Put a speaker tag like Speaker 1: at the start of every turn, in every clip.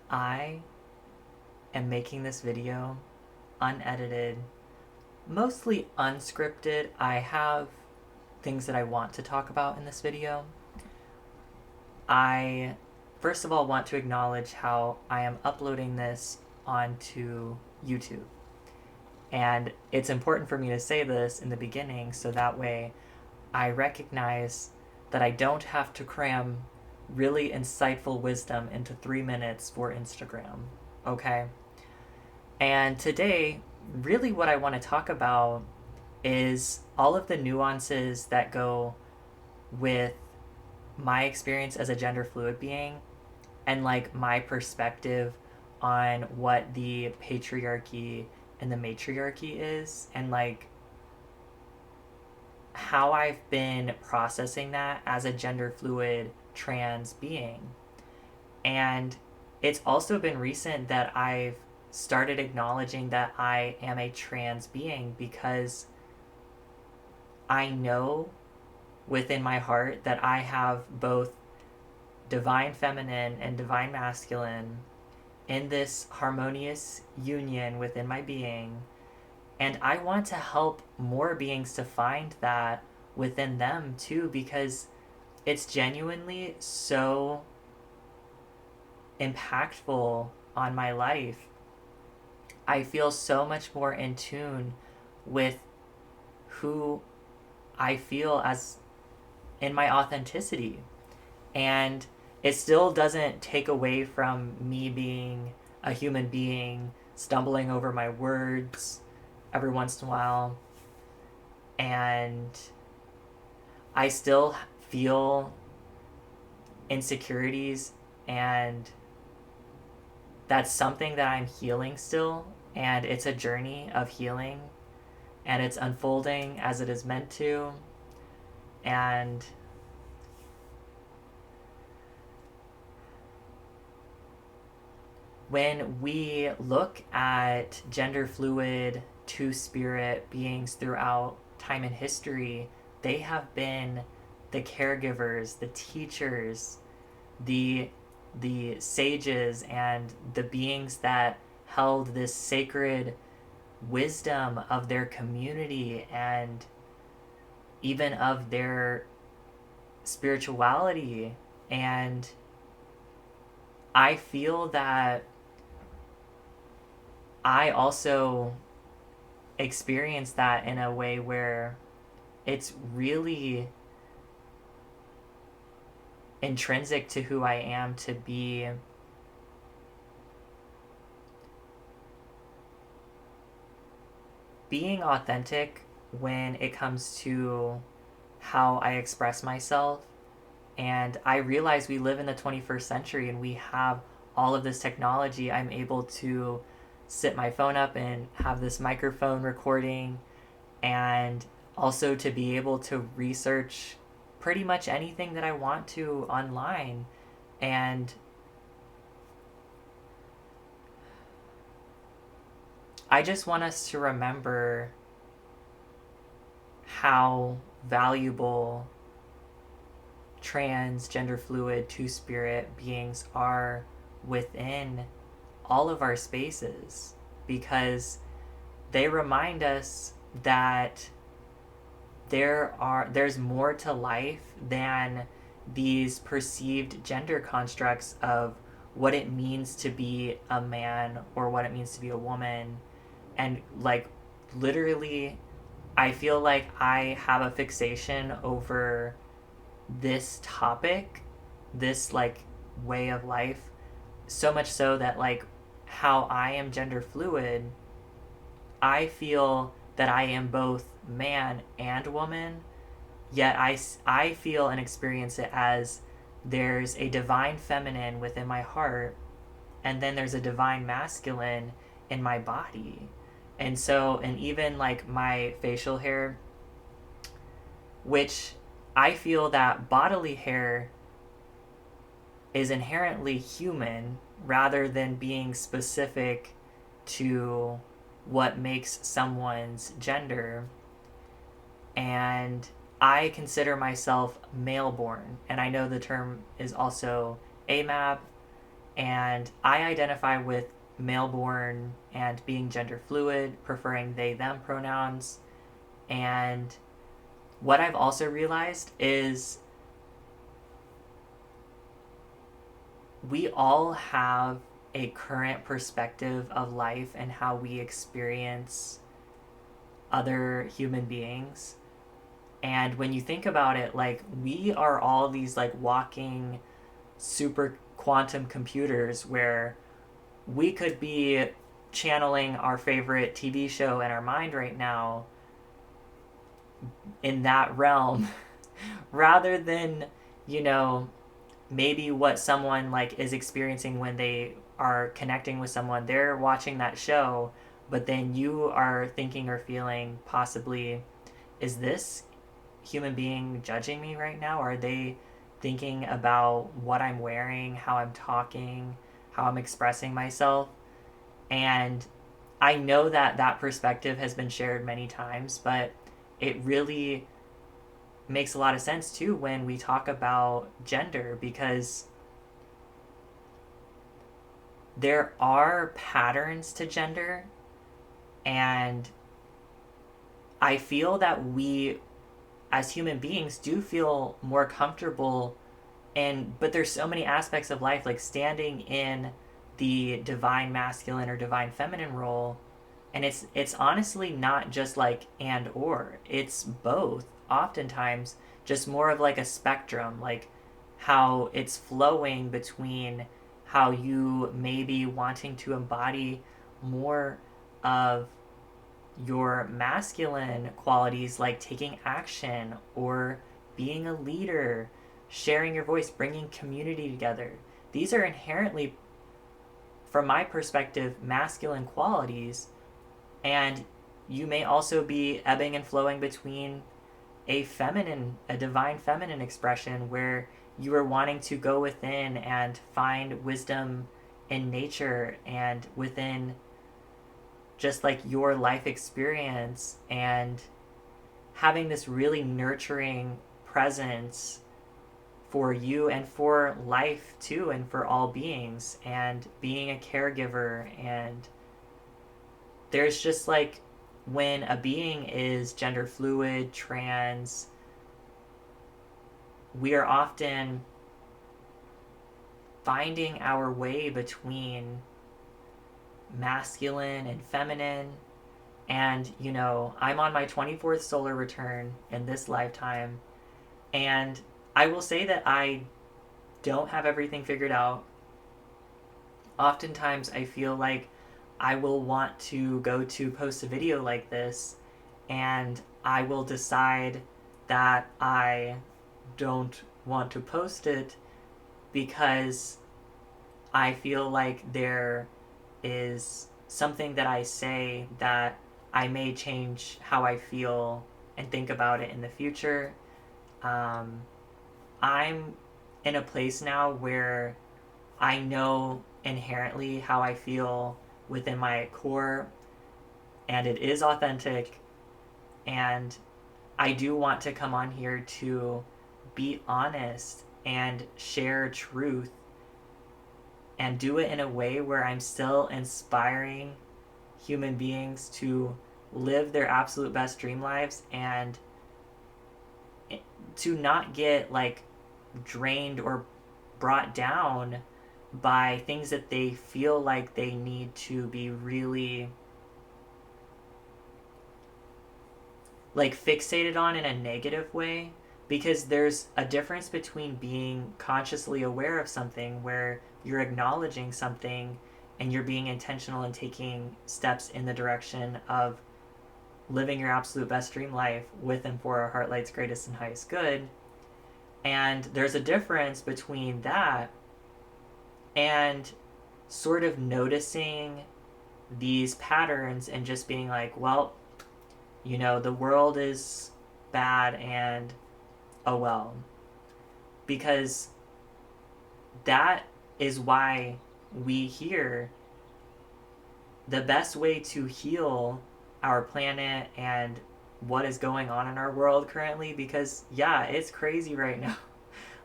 Speaker 1: I am making this video unedited, mostly unscripted. I have things that I want to talk about in this video. I, first of all, want to acknowledge how I am uploading this onto YouTube. And it's important for me to say this in the beginning so that way I recognize that I don't have to cram really insightful wisdom into 3 minutes for Instagram, okay? And today, really what I want to talk about is all of the nuances that go with my experience as a gender fluid being and like my perspective on what the patriarchy and the matriarchy is, and like how I've been processing that as a gender fluid trans being. And it's also been recent that I've started acknowledging that I am a trans being because I know within my heart that I have both divine feminine and divine masculine in this harmonious union within my being. And I want to help more beings to find that within them too, because it's genuinely so impactful on my life. I feel so much more in tune with who I feel as in my authenticity. And it still doesn't take away from me being a human being, stumbling over my words every once in a while. And I still feel insecurities, and that's something that I'm healing still. And it's a journey of healing, and it's unfolding as it is meant to. And when we look at gender fluid two-spirit beings throughout time and history, they have been the caregivers, the teachers, the sages, and the beings that held this sacred wisdom of their community and even of their spirituality. And I feel that I also experience that in a way where it's really intrinsic to who I am to be being authentic when it comes to how I express myself. And I realize we live in the 21st century and we have all of this technology. I'm able to sit my phone up and have this microphone recording, and also to be able to research pretty much anything that I want to online. And I just want us to remember how valuable trans, gender fluid, two-spirit beings are within all of our spaces, because they remind us that there's more to life than these perceived gender constructs of what it means to be a man or what it means to be a woman. And like literally I feel like I have a fixation over this topic, this like way of life, so much so that like how I am gender fluid, I feel that I am both man and woman, yet I feel and experience it as there's a divine feminine within my heart, and then there's a divine masculine in my body. And so, and even like my facial hair, which I feel that bodily hair is inherently human rather than being specific to what makes someone's gender. And I consider myself male born, and I know the term is also AMAB, And I identify with male born and being gender fluid, preferring they them pronouns. And what I've also realized is we all have a current perspective of life and how we experience other human beings. And when you think about it, like, we are all these like walking super quantum computers where we could be channeling our favorite TV show in our mind right now in that realm rather than, you know, maybe what someone like is experiencing when they are connecting with someone. They're watching that show, but then you are thinking or feeling possibly, is this human being judging me right now? Are they thinking about what I'm wearing, how I'm talking, how I'm expressing myself? And I know that that perspective has been shared many times, but it really makes a lot of sense too when we talk about gender, because there are patterns to gender, and I feel that we as human beings do feel more comfortable, and but there's so many aspects of life, like standing in the divine masculine or divine feminine role, and it's honestly not just like and or, it's both oftentimes, just more of like a spectrum, like how it's flowing between how you may be wanting to embody more of your masculine qualities, like taking action or being a leader, sharing your voice, bringing community together. These are inherently, from my perspective, masculine qualities. And you may also be ebbing and flowing between a divine feminine expression where you are wanting to go within and find wisdom in nature and within just like your life experience, and having this really nurturing presence for you and for life too, and for all beings, and being a caregiver. And there's just like, when a being is gender fluid, trans, we are often finding our way between masculine and feminine. And, you know, I'm on my 24th solar return in this lifetime. And I will say that I don't have everything figured out. Oftentimes, I feel like I will want to go to post a video like this, and I will decide that I don't want to post it because I feel like there is something that I say that I may change how I feel and think about it in the future. Um, I'm in a place now where I know inherently how I feel within my core, and it is authentic. And I do want to come on here to be honest and share truth, and do it in a way where I'm still inspiring human beings to live their absolute best dream lives, and to not get like drained or brought down by things that they feel like they need to be really like fixated on in a negative way. Because there's a difference between being consciously aware of something where you're acknowledging something and you're being intentional and taking steps in the direction of living your absolute best dream life with and for our Heartlight's greatest and highest good. And there's a difference between that and sort of noticing these patterns and just being like, well, you know, the world is bad and oh well. Because that is why we hear the best way to heal our planet and what is going on in our world currently. Because yeah, it's crazy right now.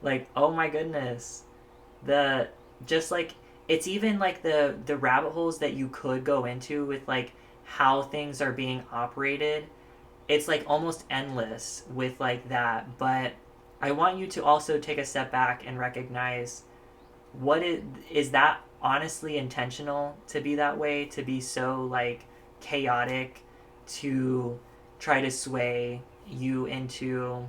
Speaker 1: Like, oh my goodness, the just like it's even like the rabbit holes that you could go into with like how things are being operated. It's like almost endless with like that. But I want you to also take a step back and recognize, what is that honestly intentional to be that way, to be so like chaotic, to try to sway you into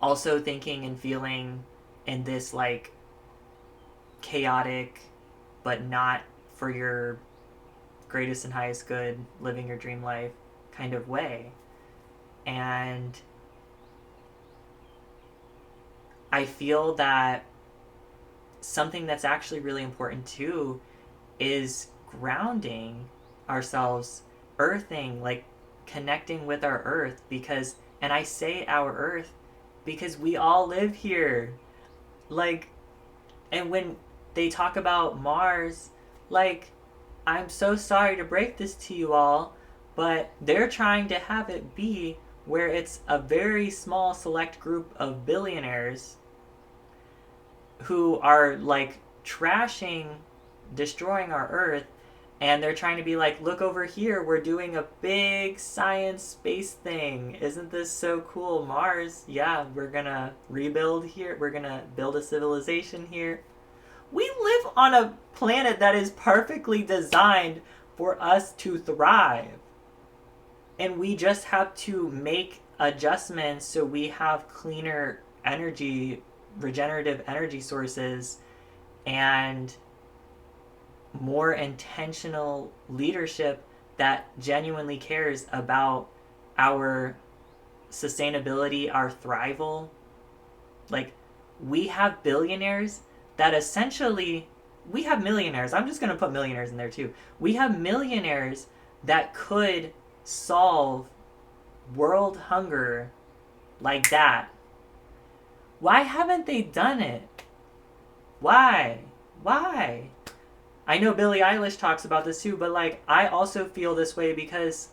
Speaker 1: also thinking and feeling in this like chaotic but not for your greatest and highest good, living your dream life kind of way. And I feel that something that's actually really important too is grounding ourselves, earthing, like connecting with our earth, because, and I say our earth because we all live here. Like, and when they talk about Mars, like, I'm so sorry to break this to you all, but they're trying to have it be where it's a very small select group of billionaires who are like trashing, destroying our earth, and they're trying to be like, look over here, we're doing a big science space thing. Isn't this so cool? Mars, yeah, we're gonna rebuild here, we're gonna build a civilization here. We live on a planet that is perfectly designed for us to thrive. And we just have to make adjustments so we have cleaner energy, regenerative energy sources, and more intentional leadership that genuinely cares about our sustainability, our thrival. Like, we have billionaires that essentially, we have millionaires. I'm just going to put millionaires in there too. We have millionaires that could solve world hunger like that. Why haven't they done it? Why? Why? I know Billie Eilish talks about this too, but like, I also feel this way because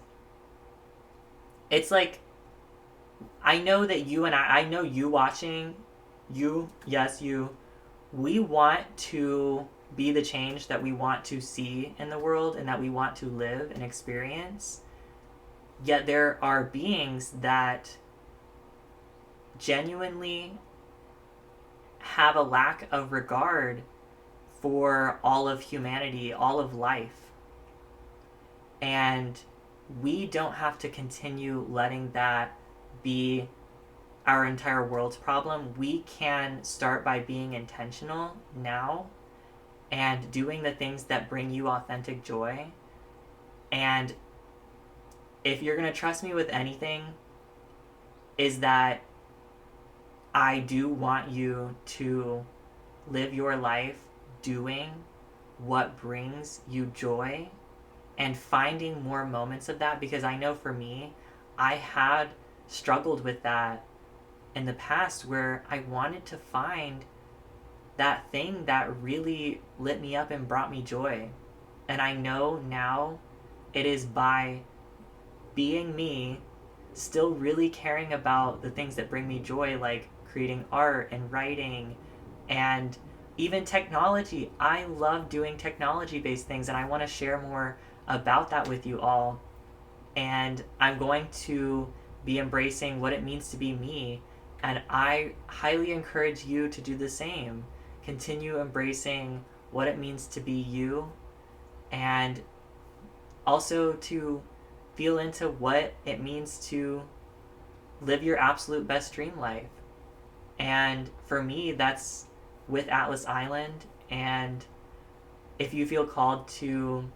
Speaker 1: it's like, I know that you and I know you watching, you, yes, you, we want to be the change that we want to see in the world and that we want to live and experience. Yet there are beings that genuinely have a lack of regard for all of humanity, all of life. And we don't have to continue letting that be our entire world's problem. We can start by being intentional now and doing the things that bring you authentic joy. And if you're going to trust me with anything, is that I do want you to live your life doing what brings you joy and finding more moments of that, because I know for me, I had struggled with that in the past where I wanted to find that thing that really lit me up and brought me joy. And I know now it is by being me, still really caring about the things that bring me joy, like creating art and writing and even technology. I love doing technology based things and I want to share more about that with you all. And I'm going to be embracing what it means to be me. And I highly encourage you to do the same. Continue embracing what it means to be you, and also to feel into what it means to live your absolute best dream life. And for me, that's with Atlas Island. And if you feel called to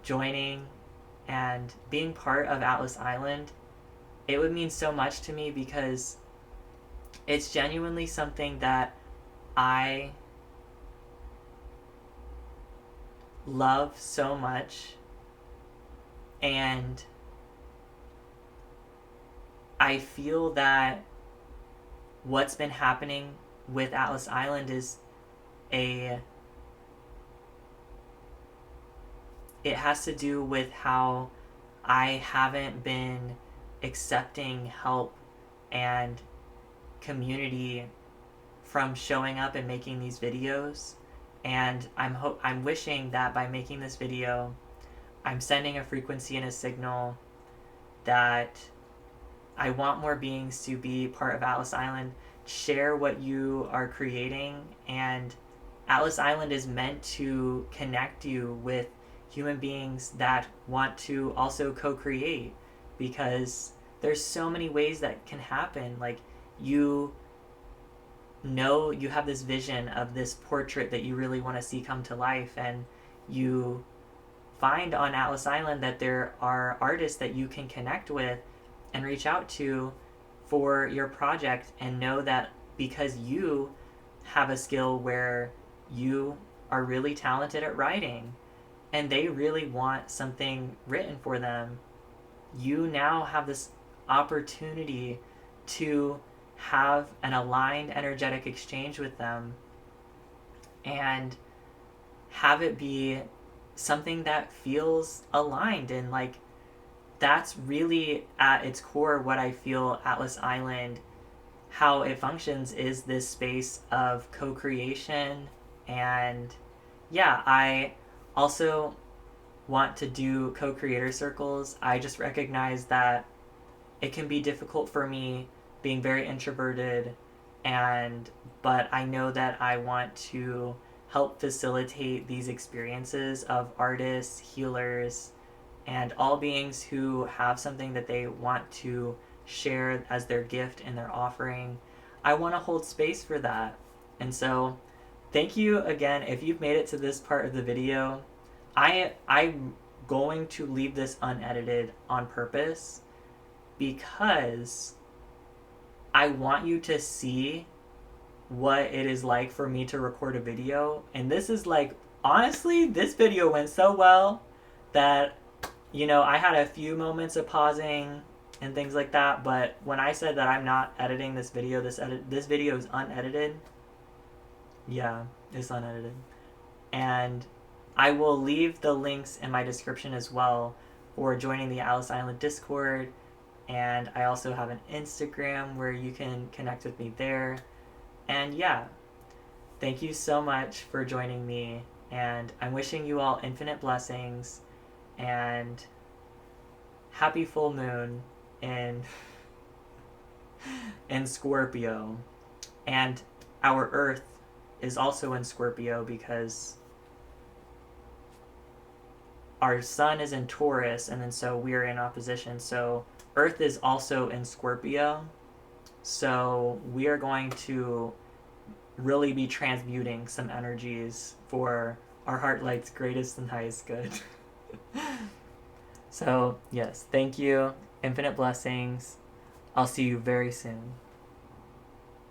Speaker 1: joining and being part of Atlas Island, it would mean so much to me because it's genuinely something that I love so much. And I feel that what's been happening with Atlas Island is it has to do with how I haven't been accepting help and community from showing up and making these videos. And I'm wishing that by making this video, I'm sending a frequency and a signal that I want more beings to be part of Atlas Island. Share what you are creating, and Atlas Island is meant to connect you with human beings that want to also co-create, because there's so many ways that can happen. Like, you know, you have this vision of this portrait that you really want to see come to life, and you find on Atlas Island that there are artists that you can connect with and reach out to for your project, and know that because you have a skill where you are really talented at writing and they really want something written for them, you now have this opportunity to have an aligned energetic exchange with them and have it be something that feels aligned. And like, that's really at its core what I feel Atlas Island, how it functions, is this space of co-creation. And yeah, I also want to do co-creator circles. I just recognize that it can be difficult for me being very introverted, but I know that I want to help facilitate these experiences of artists, healers, and all beings who have something that they want to share as their gift and their offering. I want to hold space for that. And so thank you again. If you've made it to this part of the video, I'm going to leave this unedited on purpose, because I want you to see what it is like for me to record a video. And this is like, honestly, this video went so well that, you know, I had a few moments of pausing and things like that, but when I said that I'm not editing this video, this video is unedited. Yeah, it's unedited. And I will leave the links in my description as well for joining the Atlas Island Discord, and I also have an Instagram where you can connect with me there. And yeah, thank you so much for joining me, and I'm wishing you all infinite blessings and happy full moon in Scorpio. And our Earth is also in Scorpio because our sun is in Taurus, and then so we are in opposition. So Earth is also in Scorpio. So we are going to really be transmuting some energies for our heart light's greatest and highest good. So yes, thank you. Infinite blessings. I'll see you very soon.